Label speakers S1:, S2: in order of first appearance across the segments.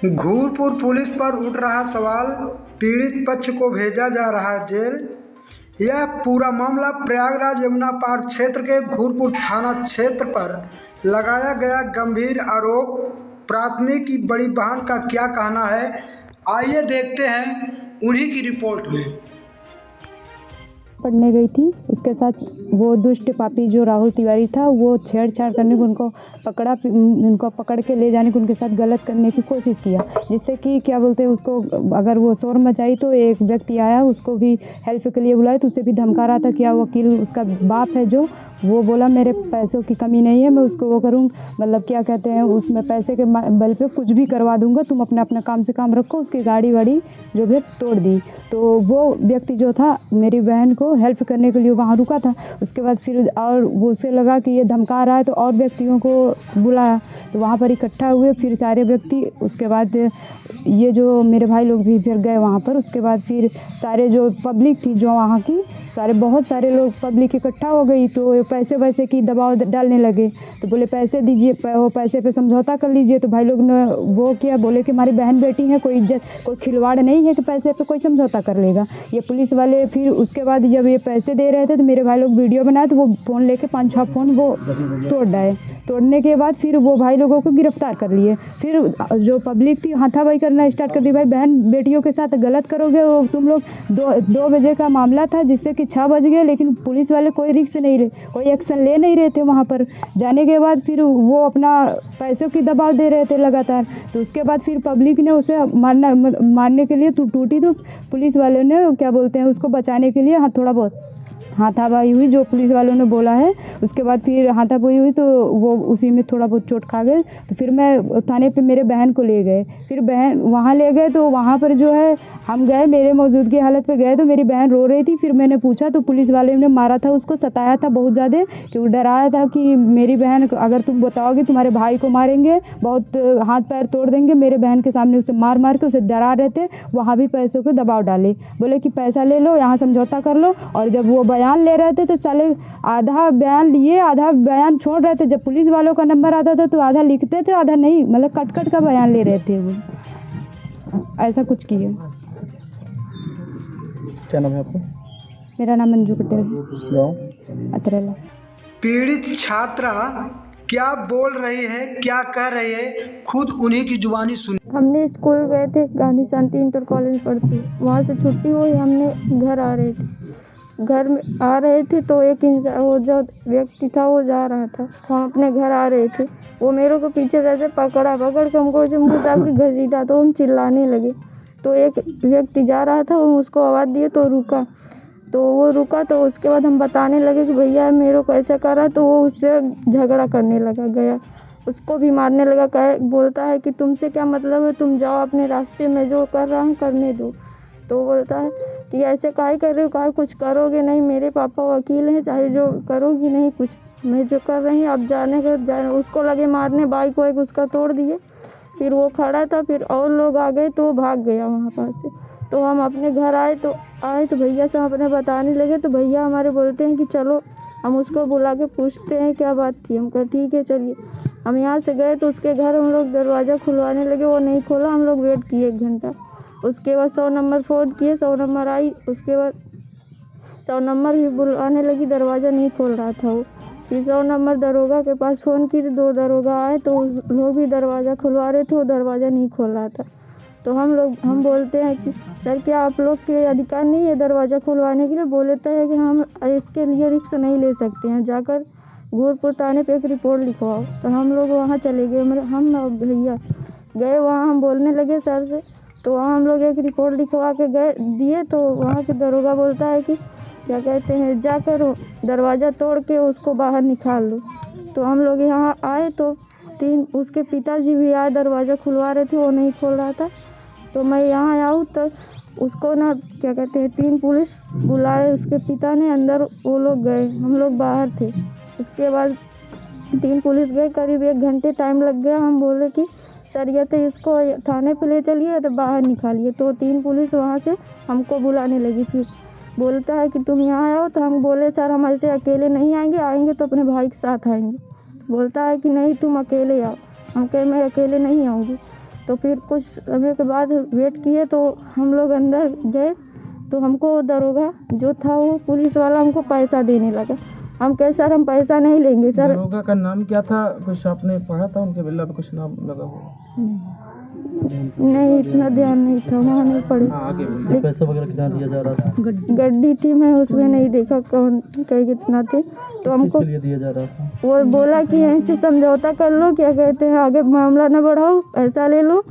S1: Ghurpur police पर उठ रहा सवाल, पीड़ित पक्ष को भेजा जा रहा है जेल। यह पूरा मामला प्रयागराज यमुना पार क्षेत्र के घूरपुर थाना क्षेत्र पर लगाया गया गंभीर आरोप। प्राथमिक की बड़ी बहन का क्या कहना है, आइए देखते हैं उन्हीं की रिपोर्ट में।
S2: पढ़ने गई थी, उसके साथ वो दुष्ट पापी जो राहुल तिवारी था वो छेड़छाड़ करने को उनको पकड़ के ले जाने को उनके साथ गलत करने की कोशिश किया, जिससे कि क्या बोलते हैं उसको, अगर वो शोर मचाई तो एक व्यक्ति आया उसको भी हेल्प के लिए बुलाया तो उसे भी धमका रहा था। क्या वकील उसका बाप है जो वो बोला मेरे पैसों की कमी नहीं है, मैं उसको वो करूँ, मतलब क्या कहते हैं उसमें पैसे के बल पे कुछ भी करवा दूंगा, तुम अपना काम से काम रखो। उसकी गाड़ी वाड़ी जो भी तोड़ दी। तो वो व्यक्ति जो था मेरी बहन को हेल्प करने के लिए वहाँ रुका था। उसके बाद फिर और वो उसे लगा कि ये धमका रहा है तो और व्यक्तियों को बुलाया, तो वहाँ पर इकट्ठा हुए फिर सारे व्यक्ति। उसके बाद ये जो मेरे भाई लोग भी फिर गए वहाँ पर। उसके बाद फिर सारे जो पब्लिक थी जो वहाँ की बहुत सारे लोग पब्लिक इकट्ठा हो गई, तो पैसे वैसे की दबाव डालने लगे। तो बोले पैसे दीजिए, वो पैसे पे समझौता कर लीजिए। तो भाई लोग ने वो किया, बोले कि हमारी बहन बेटी है, कोई खिलवाड़ नहीं है कि पैसे पे कोई समझौता कर लेगा। ये पुलिस वाले फिर उसके बाद जब ये पैसे दे रहे थे तो मेरे भाई लोग वीडियो बनाए तो वो फ़ोन लेके 5-6 फ़ोन वो तोड़ डाले। तोड़ने के बाद फिर वो भाई लोगों को गिरफ्तार कर लिए। फिर जो पब्लिक थी हाथापाई करना स्टार्ट कर दी, भाई बहन बेटियों के साथ गलत करोगे और तुम लोग 2 बजे का मामला था जिससे कि 6 बज गए, लेकिन पुलिस वाले कोई रिस्क नहीं ले, कोई एक्शन ले नहीं रहे थे। वहाँ पर जाने के बाद फिर वो अपना पैसों की दबाव दे रहे थे लगातार। तो उसके बाद फिर पब्लिक ने उसे मारने के लिए टूटी, तो पुलिस वालों ने क्या बोलते हैं उसको बचाने के लिए थोड़ा बहुत हाथापाई हुई जो पुलिस वालों ने बोला है। उसके बाद फिर हाथापाई हुई तो वो उसी में थोड़ा बहुत चोट खा गए। तो फिर मैं थाने पे मेरे बहन को ले गए, फिर बहन वहाँ ले गए तो वहाँ पर जो है हम गए, मेरे मौजूदगी हालत पे गए तो मेरी बहन रो रही थी। फिर मैंने पूछा तो पुलिस वाले ने मारा था, उसको सताया था बहुत ज़्यादा, कि वो डराया था कि मेरी बहन अगर तुम बताओगे तुम्हारे भाई को मारेंगे, बहुत हाथ पैर तोड़ देंगे। मेरे बहन के सामने उसे मार के उसे डरा रहे थे। वहाँ भी पैसों को दबाव डाले, बोले कि पैसा ले लो, यहाँ समझौता कर लो। और जब वो बयान ले रहे थे तो साले आधा बयान लिए आधा बयान छोड़ रहे थे। जब पुलिस वालों का नंबर आता था तो आधा लिखते थे आधा नहीं, मतलब कट का बयान ले रहे थे वो। ऐसा कुछ किए।
S3: क्या नाम है आपका?
S2: मेरा नाम मंजू पटेल,
S3: गाँव
S2: अतरेला।
S1: पीड़ित छात्रा क्या बोल रही है, क्या कह रही है, खुद उन्हीं की जुबानी सुनी।
S4: हमने स्कूल गए थे, गांधी शांति इंटर कॉलेज पढ़ती, वहाँ से छुट्टी हुई, हमने घर आ रहे थे। घर में आ रहे थे तो एक वो जो व्यक्ति था वो जा रहा था, हम अपने घर आ रहे थे, वो मेरे को पीछे से पकड़ के हमको जो मुँह दाब के घसीटा, तो हम चिल्लाने लगे। तो एक व्यक्ति जा रहा था, हम उसको आवाज़ दिए तो रुका, तो वो रुका। तो उसके बाद हम बताने लगे कि भैया मेरे को ऐसा करा, तो वो उससे झगड़ा करने लगा, गया उसको भी मारने लगा। बोलता है कि तुमसे क्या मतलब है, तुम जाओ अपने रास्ते में, जो कर रहा है करने दो। तो बोलता है कि ऐसे काहे कर रहे हो, काहे कुछ करोगे नहीं, मेरे पापा वकील हैं, चाहे जो करोगी नहीं कुछ, मैं जो कर रही अब जाने उसको लगे मारने, बाइक वाइक उसका तोड़ दिए। फिर वो खड़ा था, फिर और लोग आ गए तो वो भाग गया वहाँ पास से। तो हम अपने घर आए तो भैया से हम अपने बताने लगे, तो भैया हमारे बोलते हैं कि चलो हम उसको बुला के पूछते हैं क्या बात थी। हम कहा ठीक है चलिए। हम यहाँ से गए तो उसके घर हम लोग दरवाज़ा खुलवाने लगे, वो नहीं खोला। हम लोग वेट किए 1 घंटा। उसके बाद 100 नंबर फ़ोन किए, 100 नंबर आई। उसके बाद 100 नंबर भी बुलाने लगी, दरवाज़ा नहीं खोल रहा था वो। फिर 100 नंबर दरोगा के पास फ़ोन की तो 2 दरोगा आए, तो लोग भी दरवाज़ा खुलवा रहे थे, वो दरवाज़ा नहीं खोल रहा था। तो हम बोलते हैं कि सर क्या आप लोग के अधिकार नहीं है दरवाज़ा खुलवाने के लिए? बोलता है कि हम इसके लिए रिस्क नहीं ले सकते हैं, जाकर घूरपुर थाने पे एक रिपोर्ट लिखवाओ। तो हम लोग वहाँ चले गए, हम भैया गए वहाँ, हम बोलने लगे सर से। तो वहाँ हम लोग एक रिपोर्ट लिखवा के दिए। तो वहाँ के दरोगा बोलता है कि क्या कहते हैं, जाकर दरवाज़ा तोड़ के उसको बाहर निकाल दो। तो हम लोग यहाँ आए तो 3 उसके पिताजी भी आए, दरवाज़ा खुलवा रहे थे, वो नहीं खोल रहा था। तो मैं यहाँ आऊँ तो उसको ना क्या कहते हैं 3 पुलिस बुलाए, उसके पिता ने अंदर, वो लोग गए, हम लोग बाहर थे। उसके बाद 3 पुलिस गए, करीब 1 घंटे टाइम लग गया। हम बोले कि सर ये तो इसको थाने पे ले चलिए तो बाहर निकालिए। तो 3 पुलिस वहाँ से हमको बुलाने लगी। फिर बोलता है कि तुम यहाँ आओ। तो हम बोले सर हम ऐसे अकेले नहीं आएंगे, आएंगे तो अपने भाई के साथ आएंगे। बोलता है कि नहीं तुम अकेले आओ। हम कहे मैं अकेले नहीं आऊँगी। तो फिर कुछ समय के बाद वेट किए तो हम लोग अंदर गए तो हमको दरोगा जो था वो पुलिस वाला हमको पैसा देने लगा। हम कहे सर हम पैसा नहीं लेंगे सर।
S3: दरोगा का नाम क्या था, कुछ आपने पढ़ा था उनके बिल्ला पे कुछ नाम लगा हुआ?
S4: नहीं इतना ध्यान नहीं था, वहाँ नहीं पढ़े।
S3: पैसा वगैरह कितना दिया जा रहा था?
S4: गड्डी थी, मैं उसमें नहीं देखा कौन कहीं कितना थे। तो हमको
S3: लिए दिया जा रहा था?
S4: वो बोला कि ऐसे समझौता कर लो, क्या कहते हैं आगे मामला न बढ़ाओ, पैसा ले लो,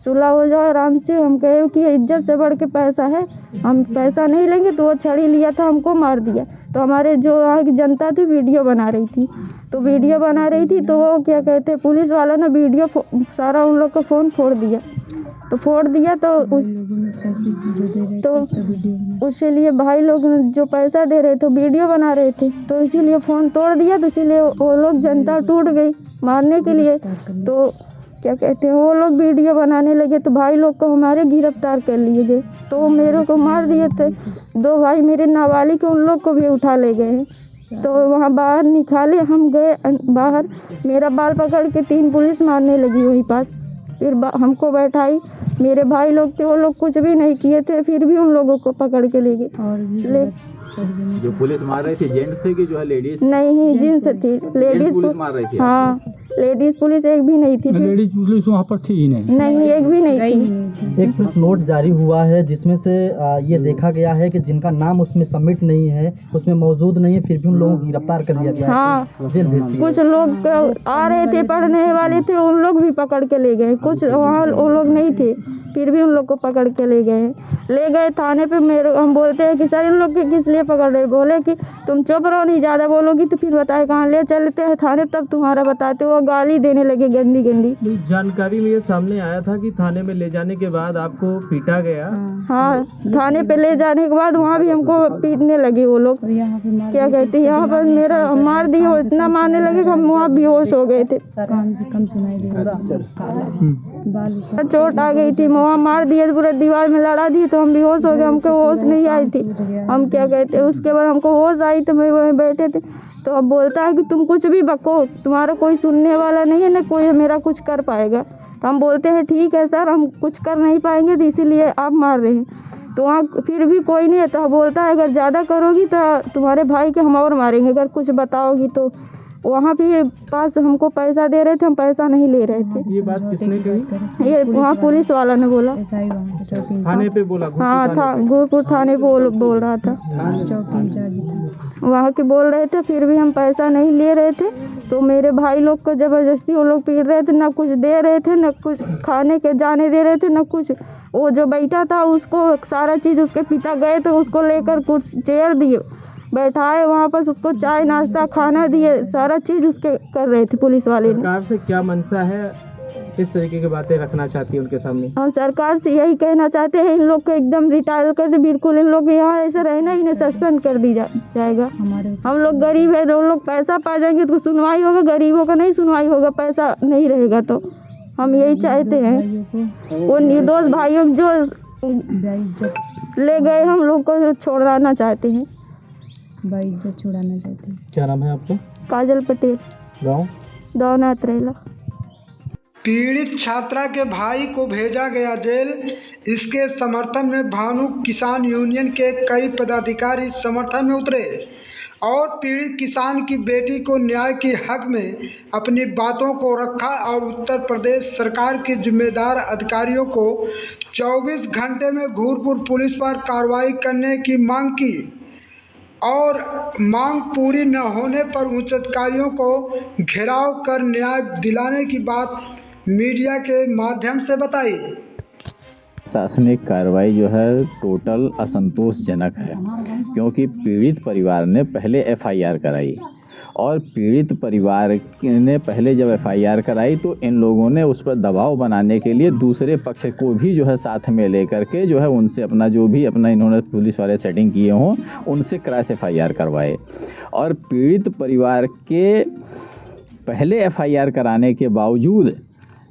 S4: सुलह हो जाओ आराम से। हम कहे कि इज्जत से बढ़ के पैसा है, हम पैसा नहीं लेंगे। तो वो छड़ी लिया था, हमको मार दिया। तो हमारे जो वहाँ की जनता थी वीडियो बना रही थी, तो वीडियो बना रही थी तो वो क्या कहते हैं पुलिस वाला ने वीडियो सारा उन लोग का फ़ोन फोड़ दिया। तो फोड़ दिया तो उसके लिए भाई लोग जो पैसा दे रहे थे वीडियो बना रहे थे, तो इसीलिए फ़ोन तोड़ दिया। तो इसीलिए वो लोग जनता टूट गई मारने के लिए। तो क्या कहते हैं वो लोग वीडियो बनाने लगे तो भाई लोग को हमारे गिरफ्तार कर लिए गए। तो वो मेरे को मार दिए थे। 2 भाई मेरे नाबालिग के उन लोग को भी उठा ले गए। तो वहाँ बाहर निकाले, हम गए बाहर, मेरा बाल पकड़ के 3 पुलिस मारने लगी वहीं पास। फिर हमको बैठाई, मेरे भाई लोग थे वो लोग कुछ भी नहीं किए थे, फिर भी उन लोगों को पकड़ के ले गए।
S5: जो पुलिस मार रही थी जेंट्स थे कि जो है लेडीज?
S4: नहीं जेंट्स थी, लेडीज
S5: पुलिस मार रही थी।
S4: हाँ लेडीज पुलिस एक भी नहीं थी।
S3: लेडीज पुलिस वहाँ पर थी ही
S4: नहीं एक भी नहीं थी।
S6: एक प्रेस नोट जारी हुआ है जिसमें से ये देखा गया है कि जिनका नाम उसमें सबमिट नहीं है, उसमें मौजूद नहीं है, फिर भी उन लोगों को गिरफ्तार कर लिया गया।
S4: हाँ
S6: जेल भेज दिया।
S4: कुछ लोग आ रहे थे पढ़ने वाले थे, उन लोग भी पकड़ के ले गए। कुछ वहाँ वो लोग नहीं थे, फिर भी उन लोग को पकड़ के ले गए थाने पे। हम बोलते हैं कि सर इन लोग के किस लिए पकड़ रहे? बोले कि तुम चुप रहो, नहीं ज़्यादा बोलोगी तो फिर बताए कहाँ ले चलते हैं थाने, तब तुम्हारा बताते। वो गाली देने लगे गंदी गंदी।
S3: जानकारी में ये सामने आया था कि थाने में ले जाने के बाद आपको पीटा गया।
S4: हाँ थाने पे ले जाने के बाद वहाँ भी हमको पीटने लगे वो लोग। क्या कहते हैं यहाँ पर मेरा मार दिए, इतना मारने लगे कि हम वहाँ बेहोश हो गए थे। चोट आ गई थी, वहाँ मार दिए, पूरा दीवार में लड़ा दिए तो हम बेहोश हो गए। हमको होश नहीं आई थी। हम क्या कहते हैं उसके बाद हमको होश आई तो मैं वहीं बैठे थे। तो अब बोलता है कि तुम कुछ भी बको, तुम्हारा कोई सुनने वाला नहीं है, ना कोई मेरा कुछ कर पाएगा। तो हम बोलते हैं ठीक है सर, हम कुछ कर नहीं पाएंगे तो इसीलिए आप मार रहे हैं। तो वहाँ फिर भी कोई नहीं है। तो बोलता है अगर ज़्यादा करोगी तो तुम्हारे भाई के हम और मारेंगे, अगर कुछ बताओगी तो। वहाँ भी पास हमको पैसा दे रहे थे, हम पैसा नहीं ले रहे थे।
S3: ये बात किसने कही?
S4: ये वहाँ पुलिस वाला ने बोला।
S3: थाने पे बोला?
S4: हाँ था, गुरपुर थाने पे बोल रहा था, वहाँ के बोल रहे थे। फिर भी हम पैसा नहीं ले रहे थे। तो मेरे भाई लोग को ज़बरदस्ती वो लोग पीट रहे थे, ना कुछ दे रहे थे, ना कुछ खाने के जाने दे रहे थे, ना कुछ। वो जो बैठा था उसको सारा चीज़, उसके पिता गए तो उसको लेकर कुछ चेयर दिए, बैठाए वहाँ पर, उसको चाय नाश्ता खाना दिए, सारा चीज़ उसके कर रहे थे पुलिस वाले ने।
S3: सरकार से क्या मंशा है, इस तरीके की बातें रखना चाहती है उनके सामने?
S4: हम सरकार से यही कहना चाहते हैं इन लोग को एकदम रिटायर कर दे, बिल्कुल इन लोग यहाँ ऐसे रहना ही नहीं, सस्पेंड कर दी जाएगा। हम लोग गरीब है, तो लोग पैसा पा जाएंगे तो सुनवाई होगा, गरीबों का नहीं सुनवाई होगा, पैसा नहीं रहेगा। तो हम यही चाहते हैं वो निर्दोष भाइयों जो ले गए हम लोग को छोड़ना चाहते हैं,
S2: इज्जत छुड़ाना चाहते हैं।
S3: क्या नाम है आपका?
S4: काजल पटेल,
S3: गाँव
S4: दौनाथ रेला।
S1: पीड़ित छात्रा के भाई को भेजा गया जेल। इसके समर्थन में भानु किसान यूनियन के कई पदाधिकारी समर्थन में उतरे और पीड़ित किसान की बेटी को न्याय के हक में अपनी बातों को रखा और उत्तर प्रदेश सरकार के जिम्मेदार अधिकारियों को 24 घंटे में घूरपुर पुलिस पर कार्रवाई करने की मांग की और मांग पूरी न होने पर उच्च अधिकारियों को घेराव कर न्याय दिलाने की बात मीडिया के माध्यम से बताई।
S5: प्रशासनिक कार्रवाई जो है टोटल असंतोषजनक है, क्योंकि पीड़ित परिवार ने पहले एफआईआर कराई और पीड़ित परिवार ने पहले जब एफआईआर कराई तो इन लोगों ने उस पर दबाव बनाने के लिए दूसरे पक्ष को भी जो है साथ में लेकर के जो है उनसे अपना जो भी अपना इन्होंने पुलिस वाले सेटिंग किए हों उनसे क्रॉस एफआईआर करवाए। और पीड़ित परिवार के पहले एफआईआर कराने के बावजूद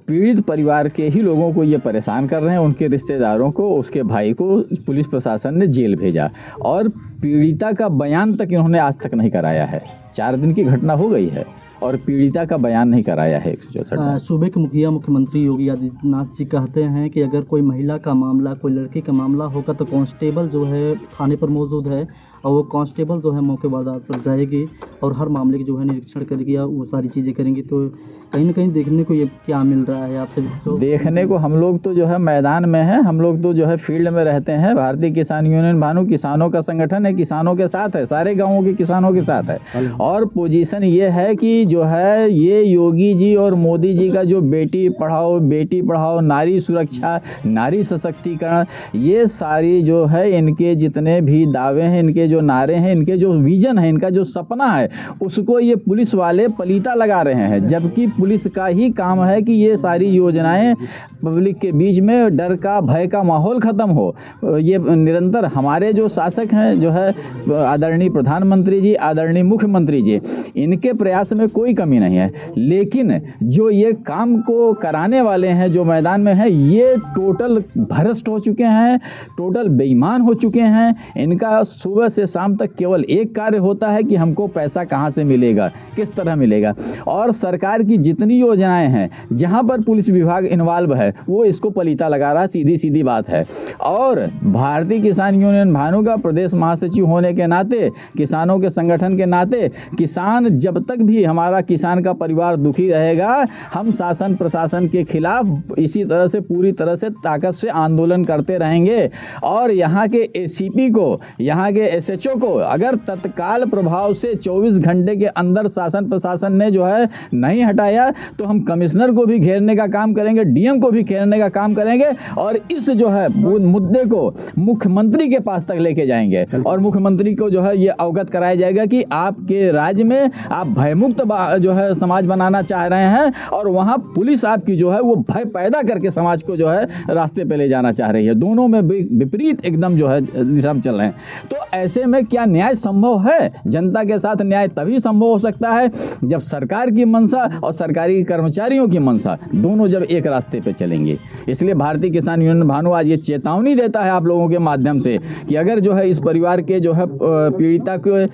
S5: पीड़ित परिवार के ही लोगों को ये परेशान कर रहे हैं, उनके रिश्तेदारों को, उसके भाई को पुलिस प्रशासन ने जेल भेजा। और पीड़िता का बयान तक इन्होंने आज तक नहीं कराया है। 4 दिन की घटना हो गई है और पीड़िता का बयान नहीं कराया है 164।
S6: सूबे के मुखिया मुख्यमंत्री योगी आदित्यनाथ जी कहते हैं कि अगर कोई महिला का मामला, कोई लड़की का मामला होगा तो कांस्टेबल जो है थाने पर मौजूद है और वो कांस्टेबल जो है मौके वारदात पर जाएगी और हर मामले की जो है निरीक्षण करेगी, वो सारी चीज़ें करेंगी। तो कहीं ना कहीं देखने को ये क्या मिल रहा है आपसे? तो
S5: देखने को हम लोग तो जो है मैदान में हैं, हम लोग तो जो है फील्ड में रहते हैं। भारतीय किसान यूनियन भानु किसानों का संगठन है, किसानों के साथ है, सारे गाँवों के किसानों के साथ है। और पोजीशन ये है कि जो है ये योगी जी और मोदी जी का जो बेटी पढ़ाओ, नारी सुरक्षा, नारी सशक्तिकरण, ये सारी जो है इनके जितने भी दावे हैं, इनके जो नारे हैं, इनके जो विजन है, इनका जो सपना है, उसको ये पुलिस वाले पलीता लगा रहे हैं। जबकि पुलिस का ही काम है कि ये सारी योजनाएं पब्लिक के बीच में डर का, भय का माहौल ख़त्म हो। ये निरंतर हमारे जो शासक हैं, जो है आदरणीय प्रधानमंत्री जी, आदरणीय मुख्यमंत्री जी, इनके प्रयास में कोई कमी नहीं है। लेकिन जो ये काम को कराने वाले हैं, जो मैदान में है, ये टोटल भ्रष्ट हो चुके हैं, टोटल बेईमान हो चुके हैं। इनका सुबह से शाम तक केवल एक कार्य होता है कि हमको पैसा कहाँ से मिलेगा, किस तरह मिलेगा। और सरकार की जितनी योजनाएं हैं, जहां पर पुलिस विभाग इन्वॉल्व है, वो इसको पलीता लगा रहा है, सीधी सीधी बात है। और भारतीय किसान यूनियन भानु का प्रदेश महासचिव होने के नाते, किसानों के संगठन के नाते, किसान जब तक भी हमारा किसान का परिवार दुखी रहेगा, हम शासन प्रशासन के खिलाफ इसी तरह से पूरी तरह से ताकत से आंदोलन करते रहेंगे। और यहाँ के एसीपी को, यहाँ के एसएचओ को अगर तत्काल प्रभाव से 24 घंटे के अंदर शासन प्रशासन ने जो है नहीं हटाया, तो हम कमिश्नर को भी घेरने का काम करेंगे, डीएम को भी घेरने का काम करेंगे और इस जो है मुद्दे को मुख्यमंत्री के पास तक लेके जाएंगे। और मुख्यमंत्री को जो है ये अवगत कराया जाएगा कि आपके राज्य में आप भयमुक्त जो है समाज बनाना चाह रहे हैं और वहाँ पुलिस आपकी जो है वो भय पैदा करके समाज को जो है रास्ते पे ले जाना चाह रही है। दोनों में विपरीत एकदम जो है दिशा में चल रहे हैं। तो ऐसे में क्या न्याय संभव है? जनता के साथ न्याय तभी संभव हो सकता है जब सरकार की मंशा और सरकारी कर्मचारियों की मंशा दोनों जब एक रास्ते पे चलेंगे। इसलिए भारतीय किसान यूनियन भानु आज ये चेतावनी देता है आप लोगों के माध्यम से कि अगर जो है इस परिवार के जो है पीड़िता के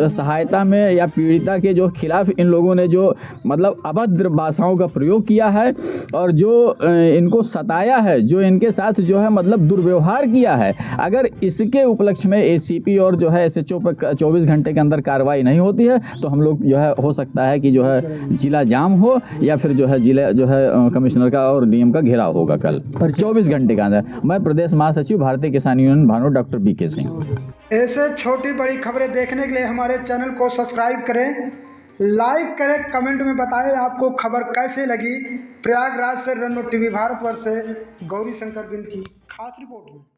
S5: सहायता में या पीड़िता के जो खिलाफ इन लोगों ने जो मतलब अभद्र भाषाओं का प्रयोग किया है और जो इनको सताया है, जो इनके साथ जो है मतलब दुर्व्यवहार किया है, अगर इसके उपलक्ष्य में एसीपी और जो है एसएचओ पर 24 घंटे के अंदर कार्रवाई नहीं होती है, तो हम लोग जो है हो सकता है कि जो है जिला जाम हो या फिर जो है जिला जो है कमिश्नर का और डीएम का घेराव होगा कल 24 घंटे के अंदर। मैं प्रदेश महासचिव भारतीय किसान यूनियन भानु डॉक्टर बीके सिंह।
S1: ऐसे छोटी बड़ी खबरें देखने के लिए हमारे चैनल को सब्सक्राइब करें, लाइक करें, कमेंट में बताएं आपको खबर कैसे लगी। प्रयागराज से रन टीवी भारतवर्ष से गौरी शंकर बिंद की खास रिपोर्ट।